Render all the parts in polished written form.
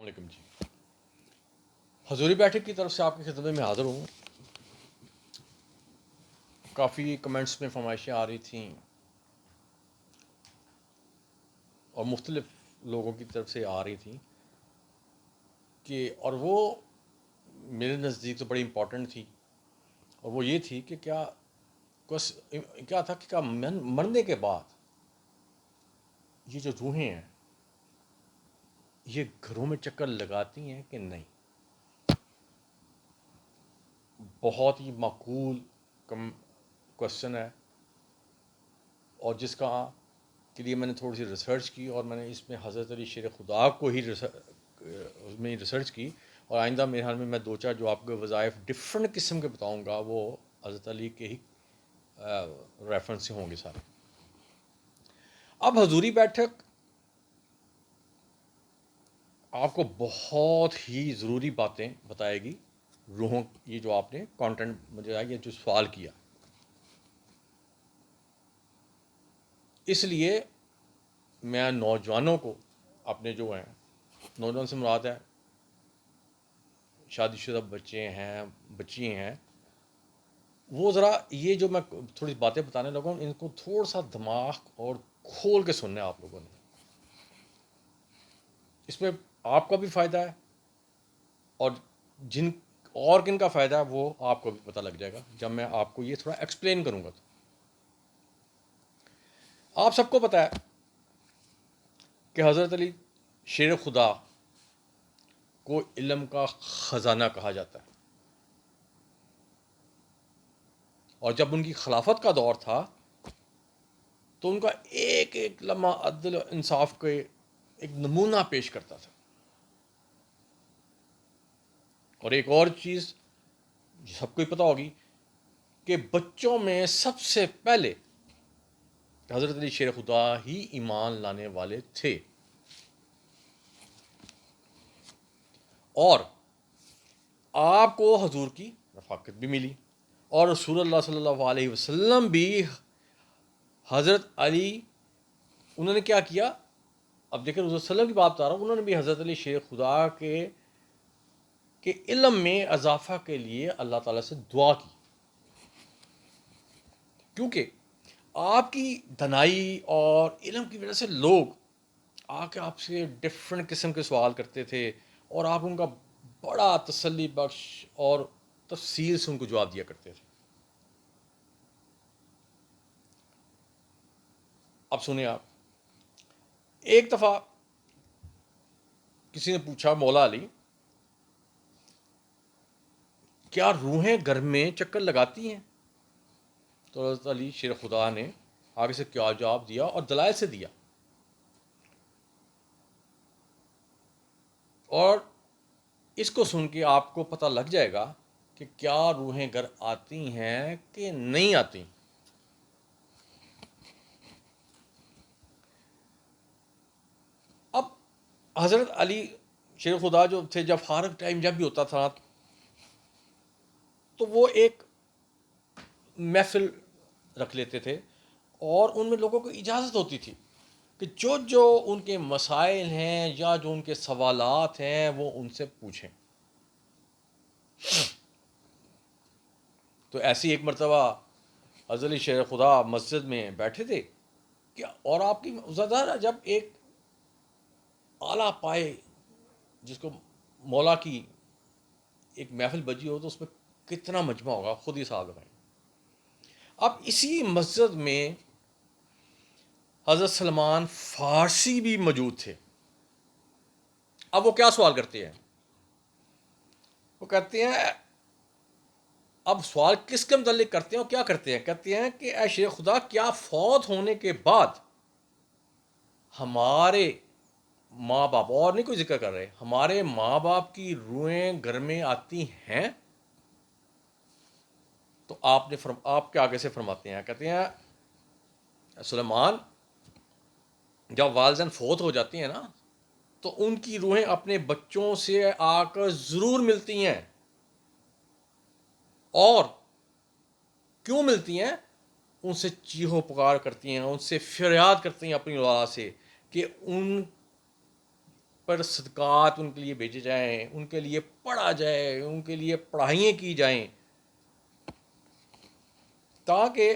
علیکم جی، حضوری بیٹھک کی طرف سے آپ کی خدمت میں حاضر ہوں۔ کافی کمنٹس میں فرمائشیں آ رہی تھیں اور مختلف لوگوں کی طرف سے آ رہی تھیں اور وہ میرے نزدیک تو بڑی امپورٹنٹ تھی، اور وہ یہ تھی کہ کیا تھا کہ مرنے کے بعد یہ جو روحیں ہیں یہ گھروں میں چکر لگاتی ہیں کہ نہیں۔ بہت ہی معقول کوشچن ہے، اور جس کا کے لیے میں نے تھوڑی سی ریسرچ کی، اور میں نے اس میں حضرت علی شیر خدا کو ہی ریسرچ کی، اور آئندہ میرے حال میں دو چار جو آپ کے وظائف ڈفرینٹ قسم کے بتاؤں گا وہ حضرت علی کے ہی ریفرنس سے ہوں گے سارے۔ اب حضوری بیٹھک آپ کو بہت ہی ضروری باتیں بتائے گی روحوں، یہ جو آپ نے کانٹینٹ مجھے آیا، یہ جو سوال کیا، اس لیے میں نوجوانوں کو اپنے جو ہیں، نوجوان سے مراد ہے شادی شدہ بچے ہیں، بچی ہیں، وہ ذرا یہ جو میں تھوڑی باتیں بتانے لگا ہوں ان کو تھوڑا سا دماغ اور کھول کے سننا ہے آپ لوگوں نے۔ اس میں آپ کا بھی فائدہ ہے، اور کن کا فائدہ ہے وہ آپ کو بھی پتہ لگ جائے گا جب میں آپ کو یہ تھوڑا ایکسپلین کروں گا۔ تو آپ سب کو پتہ ہے کہ حضرت علی شیر خدا کو علم کا خزانہ کہا جاتا ہے، اور جب ان کی خلافت کا دور تھا تو ان کا ایک ایک لمحہ عدل و انصاف کے ایک نمونہ پیش کرتا تھا۔ اور ایک اور چیز سب کو ہی پتہ ہوگی کہ بچوں میں سب سے پہلے حضرت علی شیر خدا ہی ایمان لانے والے تھے، اور آپ کو حضور کی رفاقت بھی ملی، اور رسول اللہ صلی اللہ علیہ وسلم بھی حضرت علی انہوں نے کیا کیا، اب دیکھیں رسول وسلم کی بات بتا رہا ہوں، انہوں نے بھی حضرت علی شیر خدا کے علم میں اضافہ کے لیے اللہ تعالیٰ سے دعا کی، کیونکہ آپ کی دنائی اور علم کی وجہ سے لوگ آ کے آپ سے ڈفرینٹ قسم کے سوال کرتے تھے، اور آپ ان کا بڑا تسلی بخش اور تفصیل سے ان کو جواب دیا کرتے تھے۔ اب سنیں آپ، ایک دفعہ کسی نے پوچھا مولا علی کیا روحیں گھر میں چکر لگاتی ہیں؟ تو حضرت علی شیر خدا نے آگے سے کیا جواب دیا اور دلائل سے دیا، اور اس کو سن کے آپ کو پتہ لگ جائے گا کہ کیا روحیں گھر آتی ہیں کہ نہیں آتی۔ اب حضرت علی شیر خدا جو تھے جب فارغ ٹائم جب بھی ہوتا تھا تو وہ ایک محفل رکھ لیتے تھے، اور ان میں لوگوں کو اجازت ہوتی تھی کہ جو ان کے مسائل ہیں یا جو ان کے سوالات ہیں وہ ان سے پوچھیں۔ تو ایسی ایک مرتبہ حضرت علی شیر خدا مسجد میں بیٹھے تھے اور آپ کی زیادہ جب ایک اعلیٰ پائے جس کو مولا کی ایک محفل بجی ہو تو اس میں کتنا مجمع ہوگا، خود ہی حساب لگائیں۔ اب اسی مسجد میں حضرت سلمان فارسی بھی موجود تھے۔ اب وہ کیا سوال کرتے ہیں؟ وہ کہتے ہیں، اب سوال کس کے متعلق کرتے ہیں اور کیا کرتے ہیں؟ کہتے ہیں کہ اے شیخ خدا، کیا فوت ہونے کے بعد ہمارے ماں باپ، اور نہیں کوئی ذکر کر رہے، ہمارے ماں باپ کی روحیں گھر میں آتی ہیں؟ تو آپ کے آگے سے فرماتے ہیں، کہتے ہیں سلیمان، جب والدین فوت ہو جاتی ہیں نا تو ان کی روحیں اپنے بچوں سے آ کر ضرور ملتی ہیں، اور کیوں ملتی ہیں؟ ان سے چیخو پکار کرتی ہیں، ان سے فریاد کرتی ہیں اپنی اولاد سے کہ ان پر صدقات ان کے لیے بھیجے جائیں، ان کے لیے پڑھا جائے، ان کے لیے پڑھائیاں کی جائیں، تاکہ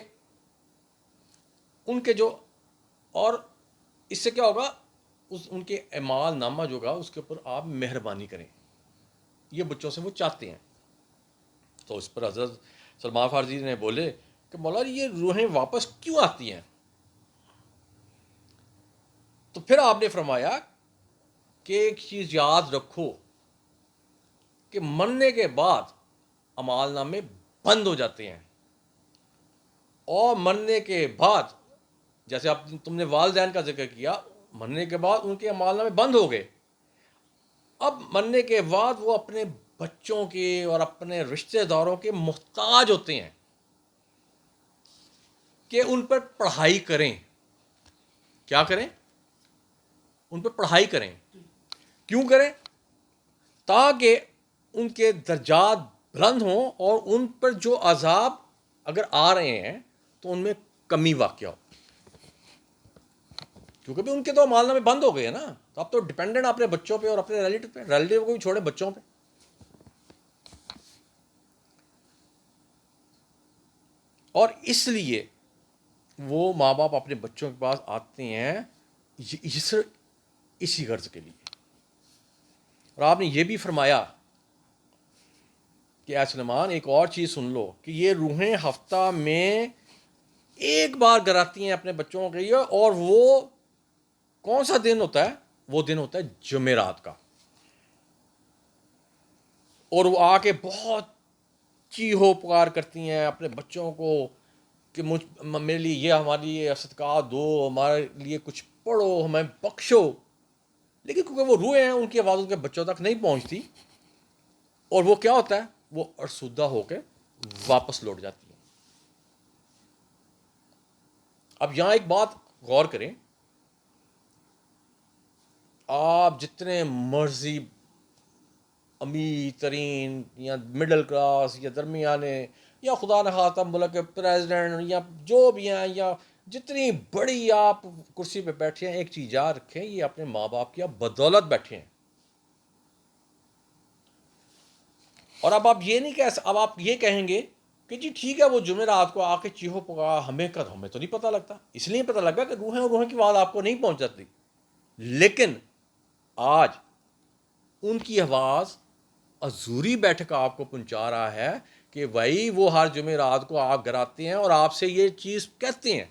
ان کے جو، اور اس سے کیا ہوگا، ان کے اعمال نامہ جو ہوگا اس کے اوپر آپ مہربانی کریں. یہ بچوں سے وہ چاہتے ہیں. تو اس پر حضرت سلمان فارسی نے بولے کہ مولا جی یہ روحیں واپس کیوں آتی ہیں؟ تو پھر آپ نے فرمایا کہ ایک چیز یاد رکھو کہ مرنے کے بعد اعمال نامے بند ہو جاتے ہیں، اور مرنے کے بعد جیسے آپ تم نے والدین کا ذکر کیا، مرنے کے بعد ان کے اعمال نامے بند ہو گئے. اب مرنے کے بعد وہ اپنے بچوں کے اور اپنے رشتہ داروں کے محتاج ہوتے ہیں کہ ان پر پڑھائی کریں. کیا کریں؟ ان پر پڑھائی کریں. کیوں کریں؟ تاکہ ان کے درجات بلند ہوں اور ان پر جو عذاب اگر آ رہے ہیں تو ان میں کمی واقع ہو. کیونکہ بھی ان کے تو اعمال نامے بند ہو گئے ہیں نا، تو اب تو ڈپینڈنٹ اپنے بچوں پہ اور اپنے ریلیٹیو کو بھی چھوڑے بچوں پہ. اور اس لیے وہ ماں باپ اپنے بچوں کے پاس آتے ہیں اسی غرض کے لیے. اور آپ نے یہ بھی فرمایا کہ اے سلمان ایک اور چیز سن لو کہ یہ روحیں ہفتہ میں ایک بار گراتی ہیں اپنے بچوں کے لیے، اور وہ کون سا دن ہوتا ہے؟ وہ دن ہوتا ہے جمعرات کا. اور وہ آ کے بہت چیخو پکار کرتی ہیں اپنے بچوں کو کہ میرے لیے یہ، ہمارے لیے صدقات دو، ہمارے لیے کچھ پڑھو، ہمیں بخشو. لیکن کیونکہ وہ روحیں ہیں ان کی آواز ان کے بچوں تک نہیں پہنچتی، اور وہ کیا ہوتا ہے، وہ ارسودہ ہو کے واپس لوٹ جاتی ہیں. اب یہاں ایک بات غور کریں، آپ جتنے مرضی امیر ترین یا مڈل کلاس یا درمیانے یا خدا نخواستہ ملک کے پریزیڈنٹ یا جو بھی ہیں، یا جتنی بڑی آپ کرسی پہ بیٹھے ہیں، ایک چیز یاد رکھیں، یہ اپنے ماں باپ کی بدولت بیٹھے ہیں. اور اب آپ یہ نہیں اب آپ یہ کہیں گے کہ جی ٹھیک ہے وہ جمعرات کو آ کے چیخو پکا، ہمیں تو نہیں پتہ لگتا. اس لیے پتہ لگا کہ روحیں اور روحیں کی آواز آپ کو نہیں پہنچ جاتی. لیکن آج ان کی آواز حضوری بیٹھک آپ کو پہنچا رہا ہے کہ بھائی وہ ہر جمعرات کو آپ گراتے ہیں اور آپ سے یہ چیز کہتے ہیں.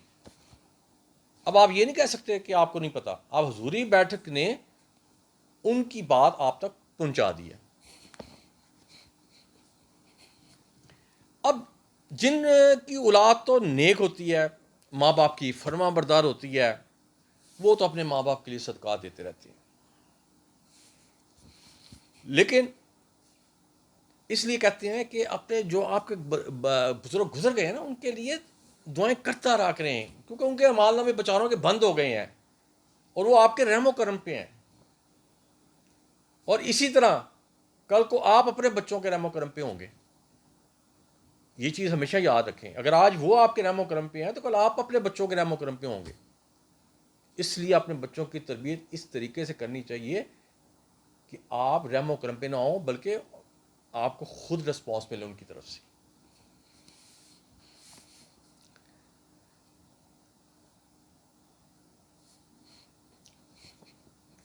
اب آپ یہ نہیں کہہ سکتے کہ آپ کو نہیں پتا، آپ حضوری بیٹھک نے ان کی بات آپ تک پہنچا دی ہے. اب جن کی اولاد تو نیک ہوتی ہے، ماں باپ کی فرما بردار ہوتی ہے، وہ تو اپنے ماں باپ کے لیے صدقات دیتے رہتے ہیں. لیکن اس لیے کہتے ہیں کہ اپنے جو آپ کے بزرگ گزر گئے ہیں نا، ان کے لیے دعائیں کرتا رہا کریں، کیونکہ ان کے اعمال نامے بیچاروں کے بند ہو گئے ہیں اور وہ آپ کے رحم و کرم پہ ہیں. اور اسی طرح کل کو آپ اپنے بچوں کے رحم و کرم پہ ہوں گے. یہ چیز ہمیشہ یاد رکھیں، اگر آج وہ آپ کے رحم و کرم پہ ہیں تو کل آپ اپنے بچوں کے رحم و کرم پہ ہوں گے. اس لیے اپنے بچوں کی تربیت اس طریقے سے کرنی چاہیے کہ آپ رحم و کرم پہ نہ ہوں، بلکہ آپ کو خود رسپانس ملے ان کی طرف سے.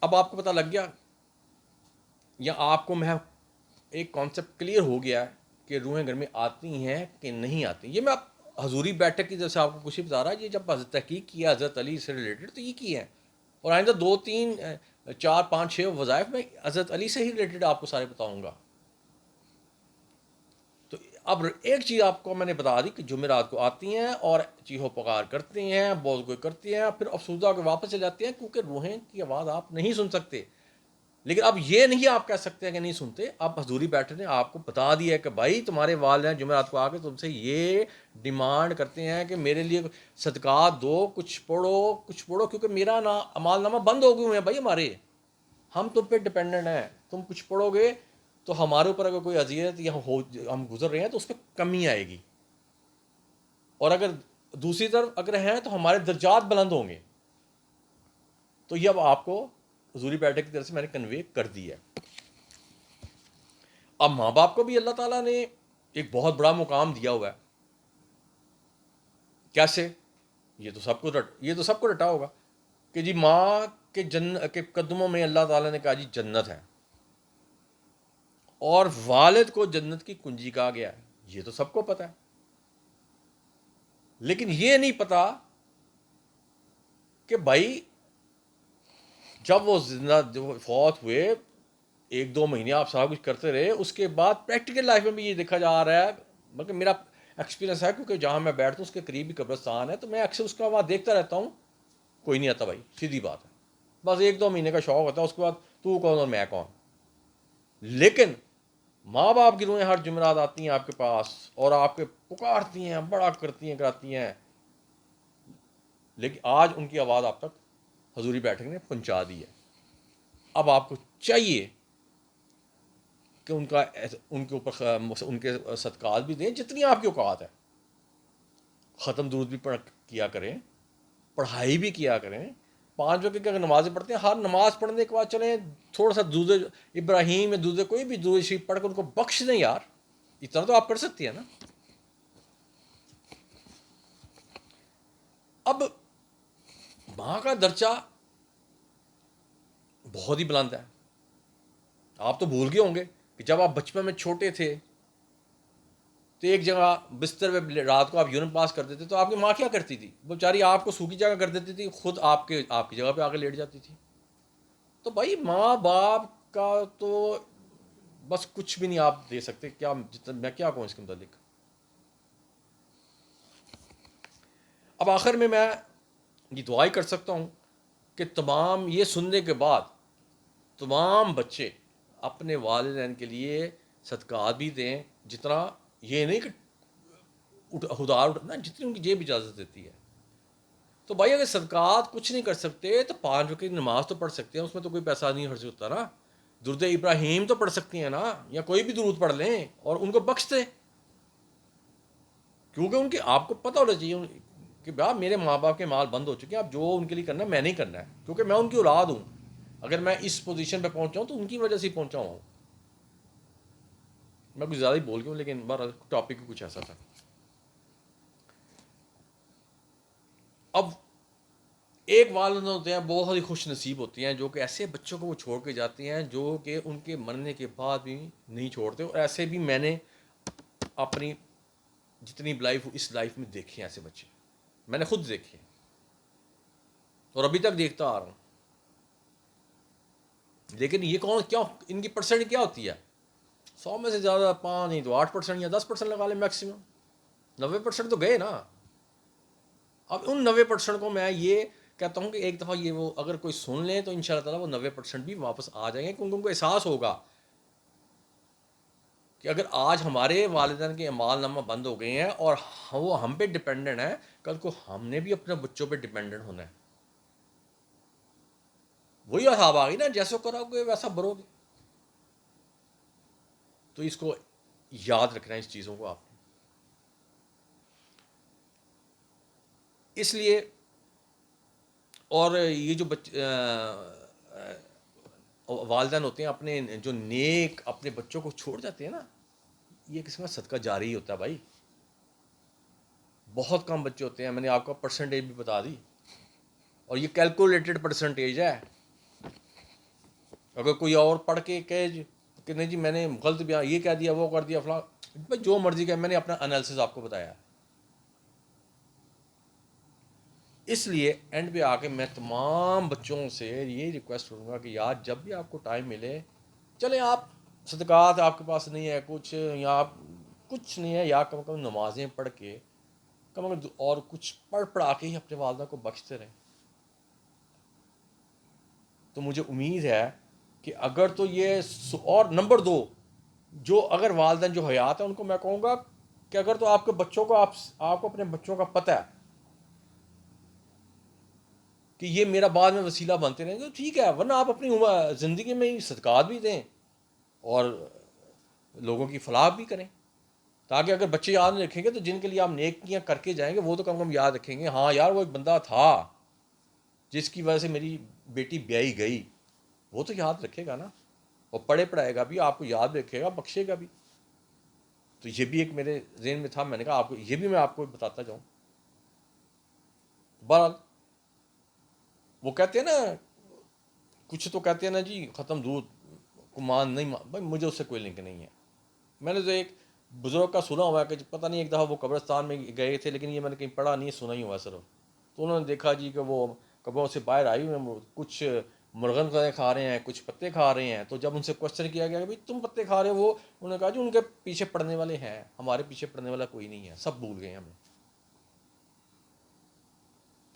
اب آپ کو پتہ لگ گیا، یا آپ کو میں ایک کانسیپٹ کلیئر ہو گیا کہ روحیں گھر میں آتی ہیں کہ نہیں آتی. یہ میں حضوری بیٹھک کی جیسے آپ کو کچھ ہی بتا رہا، یہ جب تحقیق کیا حضرت علی سے ریلیٹڈ تو یہ کی ہے، اور آئندہ 2 3 4 5 6 وظائف میں حضرت علی سے ہی ریلیٹڈ آپ کو سارے بتاؤں گا. تو اب ایک چیز آپ کو میں نے بتا دی کہ جمعرات کو آتی ہیں اور چیخو پکار کرتے ہیں، بول گوئی کرتے ہیں، پھر افسردہ ہو کے واپس چلے جاتے ہیں، کیونکہ روحیں کی آواز آپ نہیں سن سکتے. لیکن اب یہ نہیں آپ کہہ سکتے کہ نہیں سنتے. اب حضوری بیٹھے نے آپ کو بتا دیا ہے کہ بھائی تمہارے والدین جمعرات کو آ کے تم سے یہ ڈیمانڈ کرتے ہیں کہ میرے لیے صدقات دو، کچھ پڑھو کچھ پڑھو، کیونکہ میرا اعمال نامہ بند ہو گئے ہوئے ہیں بھائی ہمارے، ہم تم پہ ڈپینڈنٹ ہیں. تم کچھ پڑھو گے تو ہمارے اوپر اگر کوئی اذیت یا ہم گزر رہے ہیں تو اس پہ کمی آئے گی، اور اگر دوسری طرف اگر ہیں تو ہمارے درجات بلند ہوں گے. تو یہ اب آپ کو حضوری بیٹھک کی طرف سے میں نے کنوے کر دی ہے. اب ماں باپ کو بھی اللہ تعالیٰ نے ایک بہت بڑا مقام دیا ہوا ہے. کیسے؟ یہ تو سب کو رٹا ہوگا کہ جی ماں کے قدموں میں اللہ تعالیٰ نے کہا جی جنت ہے، اور والد کو جنت کی کنجی کہا گیا ہے. یہ تو سب کو پتہ ہے، لیکن یہ نہیں پتا کہ بھائی جب وہ زندہ فوت ہوئے 1-2 مہینے آپ سارا کچھ کرتے رہے، اس کے بعد پریکٹیکل لائف میں بھی یہ دیکھا جا رہا ہے، بلکہ میرا ایکسپیرینس ہے کیونکہ جہاں میں بیٹھتا ہوں اس کے قریب ہی قبرستان ہے، تو میں اکثر اس کا وہاں دیکھتا رہتا ہوں. کوئی نہیں آتا بھائی، سیدھی بات ہے. بس 1-2 مہینے کا شوق ہوتا ہے، اس کے بعد تو کون اور میں کون. لیکن ماں باپ کی روحیں ہر جمعرات آتی ہیں آپ کے پاس اور آپ کے پکارتی ہیں، بڑا کرتی ہیں کراتی ہیں، لیکن آج ان کی آواز آپ تک حضوری بیٹھک نے پہنچا دی ہے. اب آپ کو چاہیے کہ ان کے اوپر ان کے صدقات بھی دیں جتنی آپ کی اوقات ہے. ختم درود بھی کیا کریں، پڑھائی بھی کیا کریں. 5 وقت کی اگر نمازیں پڑھتے ہیں، ہر نماز پڑھنے کے بعد چلیں تھوڑا سا درود ابراہیم یا درود کوئی بھی درود شریف پڑھ کے ان کو بخش دیں یار. اتنا تو آپ کر سکتی ہیں نا. اب ماں کا درجہ بہت ہی بلند ہے. آپ تو بھول گئے ہوں گے کہ جب آپ بچپن میں چھوٹے تھے تو ایک جگہ بستر میں رات کو آپ یورین پاس کر دیتے تو آپ کی ماں کیا کرتی تھی؟ وہ بیچاری آپ کو سوکھی جگہ کر دیتی تھی، خود آپ کی جگہ پہ آ کے لیٹ جاتی تھی. تو بھائی ماں باپ کا تو بس کچھ بھی نہیں آپ دے سکتے. کیا میں کیا کہوں اس کے متعلق. اب آخر میں یہ دعائی کر سکتا ہوں کہ تمام یہ سننے کے بعد تمام بچے اپنے والدین کے لیے صدقات بھی دیں، جتنا یہ نہیں کہ ہدار اٹھنا، جتنی ان کی جیب اجازت دیتی ہے. تو بھائی اگر صدقات کچھ نہیں کر سکتے تو 5 وقت کی نماز تو پڑھ سکتے ہیں، اس میں تو کوئی پیسہ نہیں خرچ ہوتا نا. درود ابراہیم تو پڑھ سکتی ہیں نا، یا کوئی بھی درود پڑھ لیں اور ان کو بخش دیں. کیونکہ ان کے آپ کو پتہ ہونا چاہیے کہ بھائی میرے ماں باپ کے مال بند ہو چکے ہیں، اب جو ان کے لیے کرنا ہے میں نہیں کرنا ہے، کیونکہ میں ان کی اولاد ہوں. اگر میں اس پوزیشن پہ پہنچا ہوں تو ان کی وجہ سے ہی پہنچا ہوں. میں کچھ زیادہ ہی بول گیا ہوں، لیکن بہرحال ٹاپک کچھ ایسا تھا. اب ایک والدین ہوتے ہیں بہت ہی خوش نصیب ہوتے ہیں جو کہ ایسے بچوں کو وہ چھوڑ کے جاتے ہیں جو کہ ان کے مرنے کے بعد بھی نہیں چھوڑتے. اور ایسے بھی میں نے اپنی جتنی لائف اس لائف میں دیکھے ہیں، ایسے بچے میں نے خود دیکھے ہیں اور ابھی تک دیکھتا آ رہا ہوں. لیکن یہ کیا ان کی پرسنٹ کیا ہوتی ہے؟ 100 میں سے زیادہ 5 نہیں تو 8% یا 10% لگا لیں میکسیمم. 90% تو گئے نا. اب ان 90% کو میں یہ کہتا ہوں کہ ایک دفعہ یہ وہ اگر کوئی سن لیں تو ان شاء اللہ تعالیٰ وہ 90% بھی واپس آ جائیں گے، کیونکہ ان کو احساس ہوگا کہ اگر آج ہمارے والدین کے اعمال نامہ بند ہو گئے ہیں اور وہ ہم پہ ڈپینڈنٹ ہیں، کل کو ہم نے بھی اپنے بچوں پہ ڈپینڈنٹ ہونا ہے. وہی حساب آ گئی نا، جیسا کرو گے ویسا بھرو گے. تو اس کو یاد رکھنا ہے، اس چیزوں کو آپ نے. اس لیے اور یہ جو والدین ہوتے ہیں اپنے جو نیک اپنے بچوں کو چھوڑ جاتے ہیں نا، یہ قسم کا صدقہ جاری ہی ہوتا ہے بھائی. بہت کم بچے ہوتے ہیں، میں نے آپ کو پرسنٹیج بھی بتا دی، اور یہ کیلکولیٹڈ پرسنٹیج ہے. اگر کوئی اور پڑھ کے کہے کہ نہیں جی میں نے غلط بھی یہ کہہ دیا وہ کر دیا فلاں، بھائی جو مرضی کہ میں نے اپنا انالیسس آپ کو بتایا. اس لیے اینڈ پہ آ کے میں تمام بچوں سے یہ ریکویسٹ کروں گا کہ یار جب بھی آپ کو ٹائم ملے، چلیں آپ صدقات آپ کے پاس نہیں ہے کچھ، یا آپ کچھ نہیں ہے، یا کم کم نمازیں پڑھ کے کم اور کچھ پڑھا کے ہی اپنے والدہ کو بخشتے رہیں. تو مجھے امید ہے کہ اگر تو یہ اور نمبر 2 جو اگر والدین جو حیات ہیں ان کو میں کہوں گا کہ اگر تو آپ کے بچوں کو آپ کو اپنے بچوں کا پتہ ہے کہ یہ میرا بعد میں وسیلہ بنتے رہیں گے تو ٹھیک ہے، ورنہ آپ اپنی زندگی میں صدقات بھی دیں اور لوگوں کی فلاح بھی کریں، تاکہ اگر بچے یاد نہیں رکھیں گے تو جن کے لیے آپ نیکیاں کر کے جائیں گے وہ تو کم کم یاد رکھیں گے. ہاں یار وہ ایک بندہ تھا جس کی وجہ سے میری بیٹی بیائی گئی، وہ تو یاد رکھے گا نا، اور پڑھے پڑھائے گا بھی، آپ کو یاد رکھے گا، بخشے گا بھی. تو یہ بھی ایک میرے ذہن میں تھا، میں نے کہا آپ کو یہ بھی میں آپ کو بتاتا جاؤں. بہرحال وہ کہتے ہیں نا، کچھ تو کہتے ہیں نا جی، ختم دودھ کو مان نہیں بھائی مجھے اس سے کوئی لنک نہیں ہے. میں نے تو ایک بزرگ کا سنا ہوا ہے کہ پتہ نہیں ایک دفعہ وہ قبرستان میں گئے تھے، لیکن یہ میں نے کہیں پڑھا نہیں، سنا ہی ہوا صرف. تو انہوں نے دیکھا جی کہ وہ قبروں سے باہر آئی ہوئے ہیں، کچھ مرغن کھا رہے ہیں، کچھ پتے کھا رہے ہیں. تو جب ان سے کوشچن کیا گیا کہ بھائی تم پتے کھا رہے ہو، وہ انہوں نے کہا جی ان کے پیچھے پڑنے والے ہیں، ہمارے پیچھے پڑنے والا کوئی نہیں ہے، سب بھول گئے ہمیں.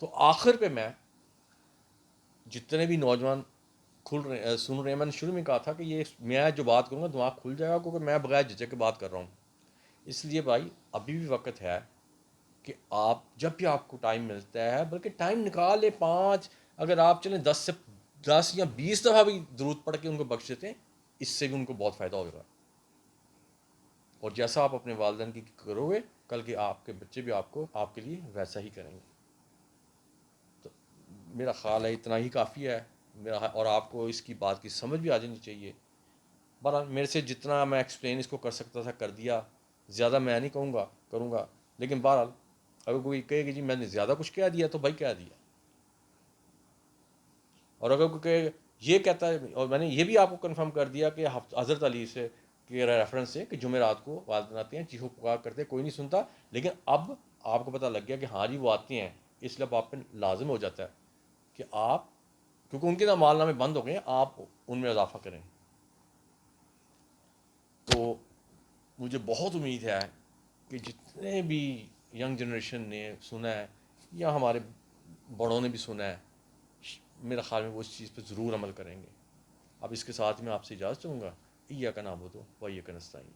تو آخر پہ میں جتنے بھی نوجوان سن رہے ہیں، میں نے شروع میں کہا تھا کہ یہ میں جو بات کروں گا دماغ کھل جائے گا، کیونکہ میں بغیر جھجک کے بات کر رہا ہوں. اس لیے بھائی ابھی بھی وقت ہے کہ آپ جب بھی آپ کو ٹائم ملتا ہے، بلکہ ٹائم نکال لے 5، اگر آپ چلیں 10 یا 20 دفعہ بھی درود پڑھ کے ان کو بخش دیتے ہیں، اس سے بھی ان کو بہت فائدہ ہوگا. اور جیسا آپ اپنے والدین کی کرو گے، کل کے آپ کے بچے بھی آپ کے لیے ویسا ہی کریں گے. تو میرا خیال ہے اتنا ہی کافی ہے میرا، اور آپ کو اس کی بات کی سمجھ بھی آ جانی چاہیے. بہرحال میرے سے جتنا میں ایکسپلین اس کو کر سکتا تھا کر دیا، زیادہ میں نہیں کروں گا. لیکن بہرحال اگر کوئی کہے کہ جی میں نے زیادہ کچھ کہہ دیا تو بھائی کہہ دیا. اور اگر کوئی کہے یہ کہتا ہے، اور میں نے یہ بھی آپ کو کنفرم کر دیا کہ حضرت علی سے کے ریفرنس سے کہ جمعرات کو والدین آتے ہیں، چیخو پکار کرتے ہیں، کوئی نہیں سنتا. لیکن اب آپ کو پتہ لگ گیا کہ ہاں جی وہ آتے ہیں، اس لیے اب آپ پہ لازم ہو جاتا ہے کہ آپ، کیونکہ ان کے مال نامے بند ہو گئے ہیں، آپ ان میں اضافہ کریں. تو مجھے بہت امید ہے کہ جتنے بھی ینگ جنریشن نے سنا ہے یا ہمارے بڑوں نے بھی سنا ہے، میرا خیال میں وہ اس چیز پہ ضرور عمل کریں گے. اب اس کے ساتھ میں آپ سے اجازت چاہوں گا. ایاک نعبد و ایاک نستعین.